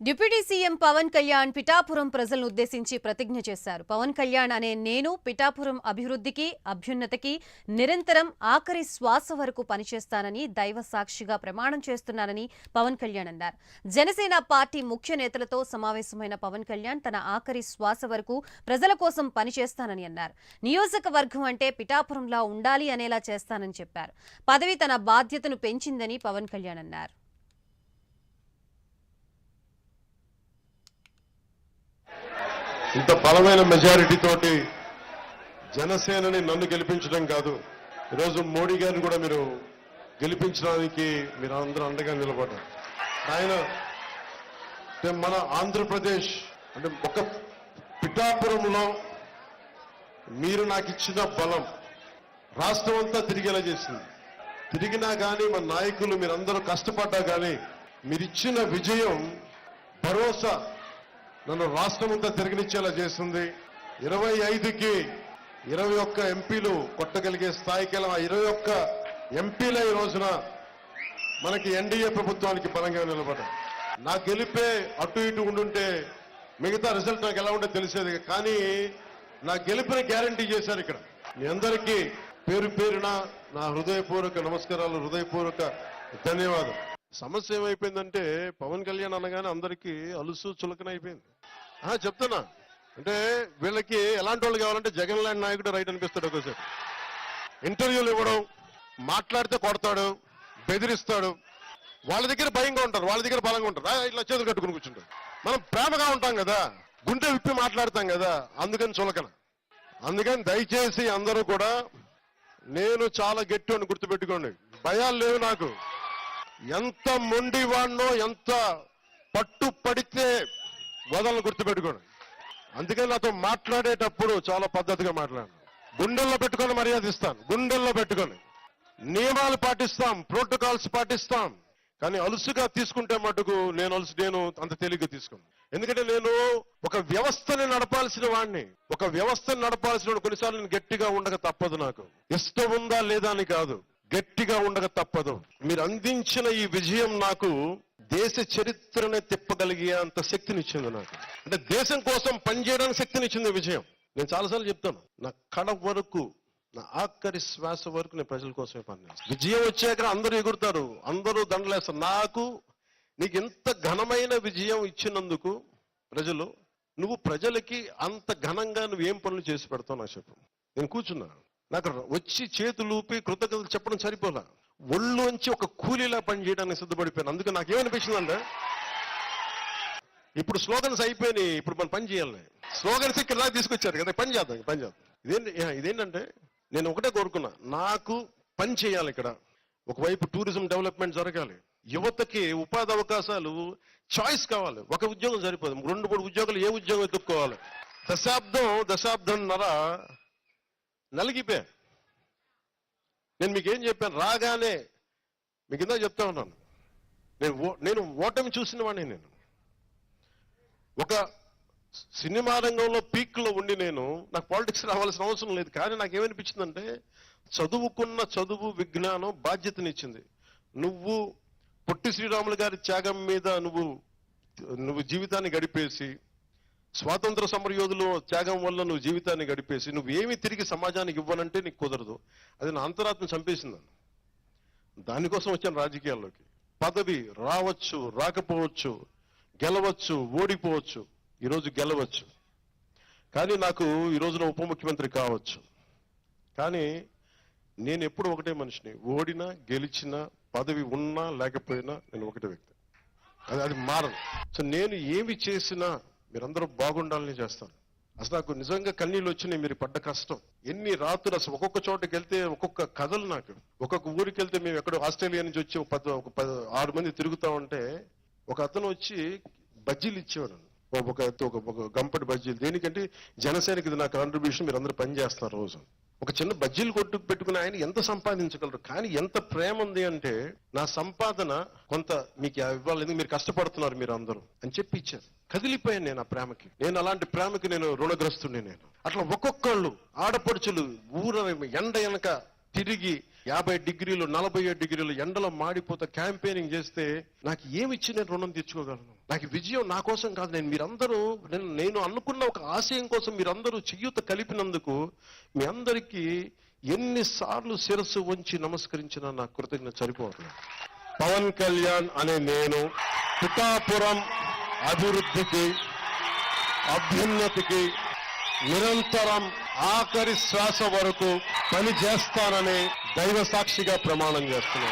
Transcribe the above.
Deputy CM Pawan Kalyan Pithapuram ప్రజలను ఉద్దేశించి ప్రతిజ్ఞ చేశారు. పవన్ కళ్యాణ్ అనే నేను పిఠాపురం అభివృద్ధికి, అభ్యున్నతికి నిరంతరం ఆఖరి శ్వాస వరకు పనిచేస్తానని దైవ సాక్షిగా ప్రమాణం చేస్తున్నానని పవన్ కళ్యాణ్ అన్నారు. జనసేన పార్టీ ముఖ్య నేతలతో సమావేశమైన పవన్ కళ్యాణ్ తన ఆఖరి శ్వాస వరకు ప్రజల కోసం పనిచేస్తానని అన్నారు. నియోజకవర్గం అంటే పిఠాపురంలా ఉండాలి అనేలా చేస్తానని చెప్పారు. పదవి తన బాధ్యతను పెంచిందని పవన్ కళ్యాణ్ అన్నారు. ఇంత బలమైన మెజారిటీ తోటి జనసేనని నన్ను గెలిపించడం కాదు, ఈరోజు మోడీ గారిని కూడా మీరు గెలిపించడానికి మీరు అందరూ అండగా నిలబడ్డారు. ఆయన మన ఆంధ్రప్రదేశ్ అంటే ఒక పిఠాపురంలో మీరు నాకు ఇచ్చిన బలం రాష్ట్రం అంతా తిరిగేలా చేసింది. తిరిగినా కానీ మన నాయకులు మీరందరూ కష్టపడ్డా కానీ మీరిచ్చిన విజయం భరోసా నన్ను రాష్ట్రం అంతా తిరగనిచ్చేలా చేస్తుంది. 25కి 21 ఎంపీలు కొట్టగలిగే స్థాయికి 21 ఎంపీల ఈ రోజున మనకి ఎన్డీఏ ప్రభుత్వానికి బలంగా నిలబడ్డారు. నా గెలిపే అటు ఇటు ఉండుంటే మిగతా రిజల్ట్ నాకు ఎలా ఉంటే తెలిసేది, కానీ నా గెలుపుని గ్యారంటీ చేశారు. ఇక్కడ మీ అందరికీ పేరు పేరున నా హృదయపూర్వక నమస్కారాలు, హృదయపూర్వక ధన్యవాదాలు. సమస్య ఏమైపోయిందంటే పవన్ కళ్యాణ్ అనగానే అందరికీ అలుసు చులకన అయిపోయింది. చెప్తున్నా అంటే వీళ్ళకి ఎలాంటి వాళ్ళు కావాలంటే జగన్ లాంటి నాయకుడు రైట్ అనిపిస్తాడు. ఒకసారి ఇంటర్వ్యూలు ఇవ్వడం, మాట్లాడితే కొడతాడు, బెదిరిస్తాడు. వాళ్ళ దగ్గర భయంగా ఉంటారు, వాళ్ళ దగ్గర బలంగా ఉంటారు. ఇట్లా చేతులు కట్టుకుని కూర్చుంటారు. మనం ప్రేమగా ఉంటాం కదా, గుండె విప్పి మాట్లాడతాం కదా, అందుకని చులకన. అందుకని దయచేసి అందరూ కూడా నేను చాలా గట్టి అని గుర్తుపెట్టుకోండి. భయాలు లేవు నాకు. ఎంత మొండి వాడినో, ఎంత పట్టు పడితే వదలను గుర్తుపెట్టుకోండి. అందుకని నాతో మాట్లాడేటప్పుడు చాలా పద్ధతిగా మాట్లాడాను. గుండెల్లో పెట్టుకొని మర్యాద ఇస్తాను, గుండెల్లో పెట్టుకొని నియమాలు పాటిస్తాం, ప్రోటోకాల్స్ పాటిస్తాం. కానీ అలుసుగా తీసుకుంటే మటుకు నేను అంత తేలిగ్గా తీసుకోను. ఎందుకంటే నేను ఒక వ్యవస్థని నడపాల్సిన వాడిని. ఒక వ్యవస్థను నడపాల్సిన వాడు కొన్నిసార్లు నేను గట్టిగా ఉండక తప్పదు. నాకు ఇష్టం ఉందా లేదా అని కాదు, గట్టిగా ఉండక తప్పదు. మీరు అందించిన ఈ విజయం నాకు దేశ చరిత్రనే తిప్పగలిగే అంత శక్తినిచ్చింది. నాకు అంటే దేశం కోసం పనిచేయడానికి శక్తినిచ్చింది విజయం. నేను చాలాసార్లు చెప్తాను, నా కడ వరకు, నా ఆఖరి శ్వాస వరకు నేను ప్రజల కోసమే పనిచేస్తాను. విజయం వచ్చాక అందరూ ఎగురుతారు, అందరూ దండలేస్తారు. నీకు ఇంత ఘనమైన విజయం ఇచ్చినందుకు ప్రజలు, నువ్వు ప్రజలకి అంత ఘనంగా నువ్వేం పనులు చేసి పెడతావు నాకు చెప్పు. నేను కూర్చున్నా, నాకు వచ్చి చేతులు ఊపి కృతజ్ఞతలు చెప్పడం సరిపోలా, ఒళ్ళోంచి ఒక కూలీలా పని చేయడానికి సిద్ధపడిపోయాను. అందుకే నాకేమనిపించిందంటే ఇప్పుడు స్లోగన్స్ అయిపోయినాయి, ఇప్పుడు మనం పని చేయాలి. స్లోగన్స్ ఇక్కడ తీసుకొచ్చారు కదా, పని చేద్దాం. ఇదేంటంటే నేను ఒకటే కోరుకున్నా, నాకు పని చేయాలి. ఇక్కడ ఒకవైపు టూరిజం డెవలప్మెంట్ జరగాలి, యువతకి ఉపాధి అవకాశాలు, చాయిస్ కావాలి. ఒక ఉద్యోగం సరిపోదు, 2-3 ఉద్యోగాలు ఏ ఉద్యోగం ఎత్తుక్కోవాలి. దశాబ్దంన్నర నలిగిపోయా. నేను మీకేం చెప్పాను, రాగానే మీకు ఇందా చెప్తా ఉన్నాను, నేను ఓటమి చూసిన వాడిని. నేను ఒక సినిమా రంగంలో పీక్లో ఉండి నాకు పాలిటిక్స్ రావాల్సిన అవసరం లేదు. కానీ నాకేమనిపించిందంటే చదువుకున్న చదువు, విజ్ఞానం బాధ్యతనిచ్చింది. నువ్వు పొట్టి శ్రీరాములు గారి త్యాగం మీద నువ్వు జీవితాన్ని గడిపేసి, స్వాతంత్ర సమరయోధులు త్యాగం వల్ల నువ్వు జీవితాన్ని గడిపేసి నువ్వేమి తిరిగి సమాజానికి ఇవ్వనంటే నీకు కుదరదు. అది నా అంతరాత్మ చంపేసిందని. దానికోసం వచ్చాను రాజకీయాల్లోకి. పదవి రావచ్చు, రాకపోవచ్చు, గెలవచ్చు, ఓడిపోవచ్చు. ఈరోజు గెలవచ్చు, కానీ నాకు ఈ రోజున ఉప ముఖ్యమంత్రి కావచ్చు. కానీ నేను ఎప్పుడు ఒకటే మనిషిని, ఓడినా గెలిచినా పదవి ఉన్నా లేకపోయినా నేను ఒకటే వ్యక్తి. అది మారదు. సో నేను ఏమి చేసినా మీరందరూ బాగుండాలని చేస్తాను. అసలు నాకు నిజంగా కన్నీళ్ళు వచ్చినాయి మీరు పడ్డ కష్టం. ఎన్ని రాత్రులు అసలు ఒక్కొక్క చోటకి వెళ్తే ఒక్కొక్క కథలు. నాకు ఒక్కొక్క ఊరికి వెళ్తే మేము ఎక్కడో ఆస్ట్రేలియా నుంచి వచ్చి ఒక 6 మంది తిరుగుతా ఉంటే ఒక అతను వచ్చి బజ్జీలు ఇచ్చేవాడు. ఒక గంపటి బజ్జీలు. దేనికంటే జనసేనకి ఇది నా కాంట్రిబ్యూషన్, మీరు అందరూ పని చేస్తున్నారు. రోజు ఒక చిన్న బజ్జీలు కొట్టు పెట్టుకుని ఆయన ఎంత సంపాదించగలరు. కానీ ఎంత ప్రేమ ఉంది అంటే, నా సంపాదన కొంత మీకు ఇవ్వాలి, ఎందుకు మీరు కష్టపడుతున్నారు మీరు అందరూ అని చెప్పి ఇచ్చారు. కదిలిపోయాను నేను ఆ ప్రేమకి. నేను అలాంటి ప్రేమకి నేను రుణగ్రస్తుని. నేను అట్లా ఒక్కొక్కళ్ళు ఆడపడుచులు ఊర ఎండ వెనక తిరిగి 50 డిగ్రీలు 47 డిగ్రీలు ఎండలో మాడిపోతే క్యాంపెయినింగ్ చేస్తే నాకు ఏమిచ్చి నేను రుణం తీర్చుకోగలను? నాకు విజయం నా కోసం కాదు, నేను అనుకున్న ఒక ఆశయం కోసం మీరందరూ చెయ్యూత కలిపినందుకు మీ అందరికీ ఎన్నిసార్లు శిరస్సు వంచి నమస్కరించినా నా కృతజ్ఞత సరిపోతుంది. పవన్ కళ్యాణ్ అనే నేను పిఠాపురం అభివృద్ధికి, అభ్యున్నతికి నిరంతరం ఆఖరి శ్వాస వరకు పని చేస్తానని దైవ సాక్షిగా ప్రమాణం చేస్తున్నాను.